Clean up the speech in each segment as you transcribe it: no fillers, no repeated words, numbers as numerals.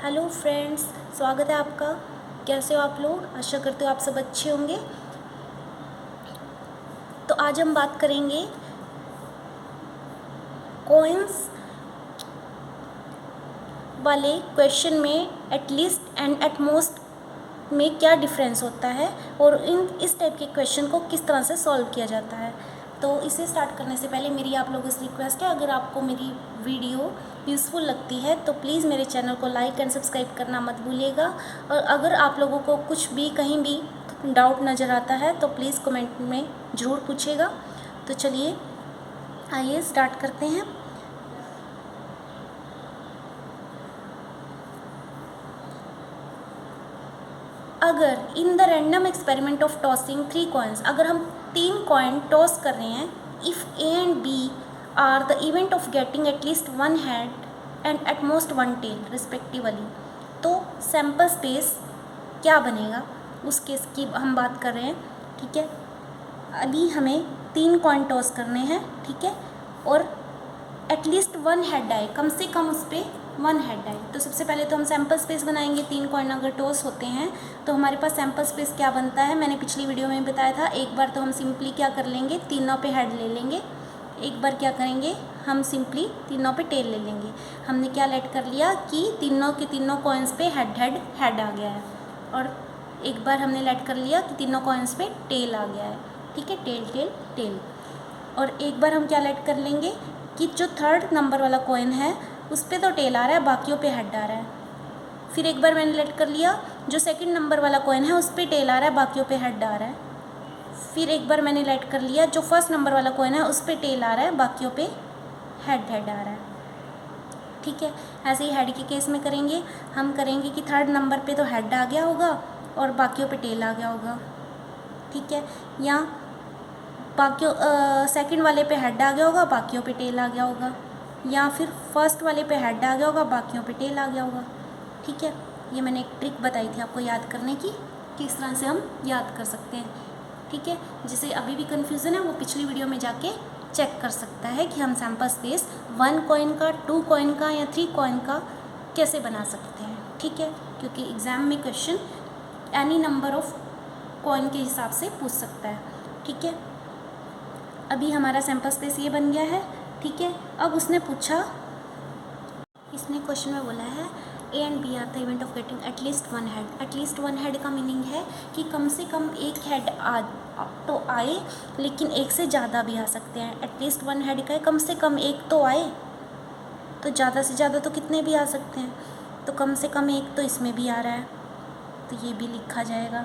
Hello friends, स्वागत है आपका। कैसे हो आप लोग? आशा करते हो आप सब अच्छे होंगे। तो आज हम बात करेंगे कॉइन्स वाले क्वेश्चन में एटलीस्ट एंड एटमोस्ट में क्या डिफरेंस होता है और इस टाइप के क्वेश्चन को किस तरह से सॉल्व किया जाता है। तो इसे स्टार्ट करने से पहले मेरी आप लोगों से रिक्वेस्ट है, अगर आपको मेरी वीडियो यूज़फुल लगती है तो प्लीज़ मेरे चैनल को लाइक एंड सब्सक्राइब करना मत भूलिएगा। और अगर आप लोगों को कुछ भी कहीं भी डाउट नज़र आता है तो प्लीज़ कमेंट में ज़रूर पूछिएगा। तो चलिए आइए स्टार्ट करते हैं। अगर in the random experiment of tossing 3 coins, अगर हम 3 कॉइन टॉस कर रहे हैं, if A and B are the event of getting at least 1 head and at most 1 tail respectively, तो सैम्पल स्पेस क्या बनेगा उस केस की हम बात कर रहे हैं। ठीक है, अभी हमें 3 कॉइन टॉस करने हैं, ठीक है, और एटलीस्ट 1 हेड आए, कम से कम उस पर 1 हेड आए। तो सबसे पहले तो हम सैम्पल स्पेस बनाएंगे। 3 कॉइन अगर टॉस होते हैं तो हमारे पास सैम्पल स्पेस क्या बनता है, मैंने पिछली वीडियो में बताया था। एक बार तो हम सिंपली क्या कर लेंगे, तीनों पे हेड ले लेंगे। एक बार क्या करेंगे, हम सिंपली तीनों पे टेल ले लेंगे। हमने क्या लेट कर लिया कि तीनों के तीनों कॉइन्स पे हेड हेड हेड आ गया है, और एक बार हमने लेट कर लिया कि तीनों कॉइन्स पे टेल आ गया है। ठीक है, टेल टेल टेल। और एक बार हम क्या लेट कर लेंगे कि जो थर्ड नंबर वाला कॉइन है उस पर तो टेल आ रहा है, बाकियों पे हेड आ रहा है। फिर एक बार मैंने लेट कर लिया जो सेकंड नंबर वाला कॉइन है उस पर टेल आ रहा है, बाकियों पे हेड आ रहा है। फिर एक बार मैंने लेट कर लिया जो फर्स्ट नंबर वाला कॉइन है उस पर टेल आ रहा है, बाकियों पे हेड हेड आ रहा है। ठीक है, ऐसे ही हेड के केस में करेंगे। हम करेंगे कि थर्ड नंबर पे तो हेड आ गया होगा और बाकियों पे टेल आ गया होगा। ठीक है, या बाकियों सेकंड वाले पे हेड आ गया होगा, बाकियों पे टेल आ गया होगा, या फिर फर्स्ट वाले पे हेड आ गया होगा, बाकियों पे टेल आ गया होगा। ठीक है, ये मैंने एक ट्रिक बताई थी आपको याद करने की, किस तरह से हम याद कर सकते हैं। ठीक है, जिसे अभी भी कन्फ्यूज़न है वो पिछली वीडियो में जाके चेक कर सकता है कि हम सैम्पल स्पेस 1 कॉइन का, 2 कॉइन का या 3 कॉइन का कैसे बना सकते हैं। ठीक है, क्योंकि एग्ज़ाम में question any number of coin के हिसाब से पूछ सकता है। ठीक है, अभी हमारा सैम्पल स्पेस ये बन गया है। ठीक है, अब उसने पूछा, इसने क्वेश्चन में बोला है A and B are the event of getting at least 1 head. At least 1 head का मीनिंग है कि कम से कम एक हेड तो आए, लेकिन एक से ज़्यादा भी आ सकते हैं। एटलीस्ट 1 हेड का है, कम से कम एक तो आए, तो ज़्यादा से ज़्यादा तो कितने भी आ सकते हैं। तो कम से कम एक तो इसमें भी आ रहा है, तो ये भी लिखा जाएगा।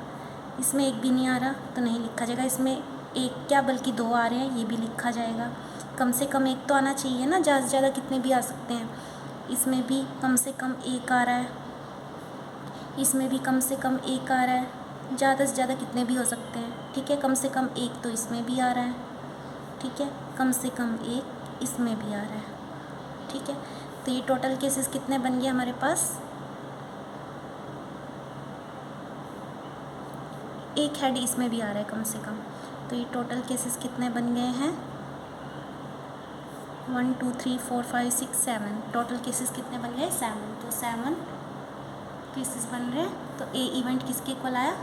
इसमें एक भी नहीं आ रहा तो नहीं लिखा जाएगा। इसमें एक क्या बल्कि 2 आ रहे हैं, ये भी लिखा जाएगा। कम से कम एक तो आना चाहिए ना, ज़्यादा से ज़्यादा कितने भी आ सकते हैं। इसमें भी कम से कम एक आ रहा है, इसमें भी कम से कम एक आ रहा है, ज़्यादा से ज़्यादा कितने भी हो सकते हैं। ठीक है, कम से कम एक तो इसमें भी आ रहा है। ठीक है, कम से कम एक इसमें भी आ रहा है। ठीक है, तो ये टोटल केसेस कितने बन गए हमारे पास, एक हेड इसमें भी आ रहा है कम से कम। तो ये टोटल केसेस कितने बन गए हैं, 1 2 3 4 5 6 7। टोटल केसेस कितने बन गए, 7। तो 7 केसेस बन रहे हैं। तो ए इवेंट किसके इक्वल आया,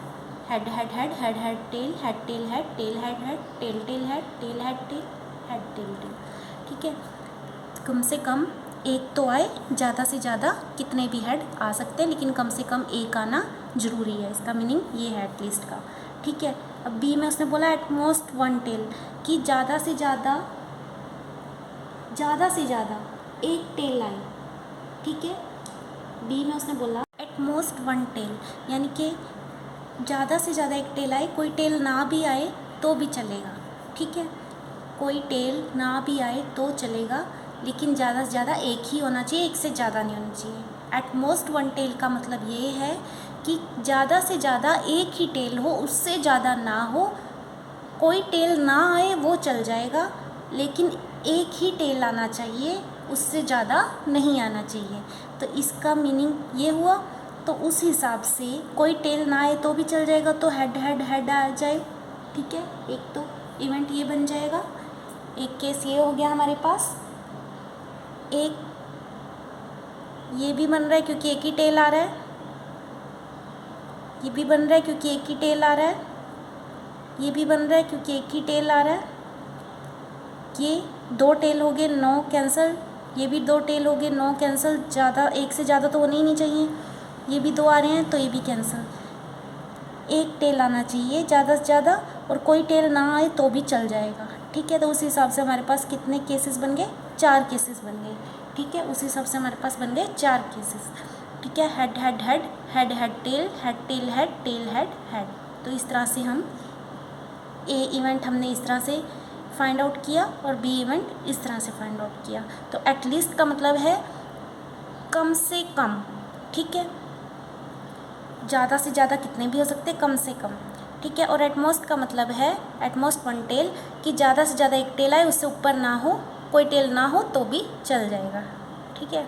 head head head head head tail head tail head tail head head tail tail head tail head tail head tail tail. ठीक है, कम से कम एक तो आए, ज़्यादा से ज़्यादा कितने भी हेड आ सकते हैं, लेकिन कम से कम एक आना ज़रूरी है। इसका मीनिंग ये है एटलीस्ट का। ठीक है, अब बी में उसने बोला एट मोस्ट 1 टेल, कि ज़्यादा से ज़्यादा एक टेल आए। ठीक है, बी में उसने बोला एट मोस्ट 1 टेल, यानी कि ज़्यादा से ज़्यादा एक टेल आए, कोई टेल ना भी आए तो भी चलेगा। ठीक है, कोई टेल ना भी आए तो चलेगा, लेकिन ज़्यादा से ज़्यादा एक ही होना चाहिए, एक से ज़्यादा नहीं होना चाहिए। एट मोस्ट 1 टेल का मतलब ये है कि ज़्यादा से ज़्यादा एक ही टेल हो, उससे ज़्यादा ना हो। कोई टेल ना आए वो चल जाएगा, लेकिन एक ही टेल आना चाहिए, उससे ज़्यादा नहीं आना चाहिए। तो इसका मीनिंग ये हुआ। तो उस हिसाब से कोई टेल ना आए तो भी चल जाएगा, तो हेड हेड हेड आ जाए। ठीक है, एक तो इवेंट ये बन जाएगा। एक केस ये हो गया हमारे पास, एक ये भी बन रहा है क्योंकि एक ही टेल आ रहा है, ये भी बन रहा है क्योंकि एक ही टेल आ रहा है, ये भी बन रहा है क्योंकि एक ही टेल आ रहा है, ये 2 टेल हो गए, 9 कैंसिल, ये भी 2 टेल हो गए, 9 कैंसिल, ज़्यादा एक से ज़्यादा तो होने ही नहीं चाहिए, ये भी 2 आ रहे हैं तो ये भी कैंसिल। एक टेल आना चाहिए ज़्यादा से ज़्यादा, और कोई टेल ना आए तो भी चल जाएगा, ठीक है। तो उस हिसाब से हमारे पास कितने केसेस बन गए, 4 केसेस बन गए, ठीक है। उस हिसाब से हमारे पास बन गए 4 केसेस, ठीक है। Head head head, head head tail, head tail head, tail head head. तो इस तरह से हम ए इवेंट हमने इस तरह से फाइंड आउट किया और बी इवेंट इस तरह से फाइंड आउट किया। तो एटलीस्ट का मतलब है कम से कम, ठीक है। ज़्यादा से ज़्यादा कितने भी हो सकते, कम से कम, ठीक है। और एटमोस्ट का मतलब है एटमोस्ट 1 टेल, कि ज़्यादा से ज़्यादा एक टेल आए, उससे ऊपर ना हो, कोई टेल ना हो तो भी चल जाएगा, ठीक है।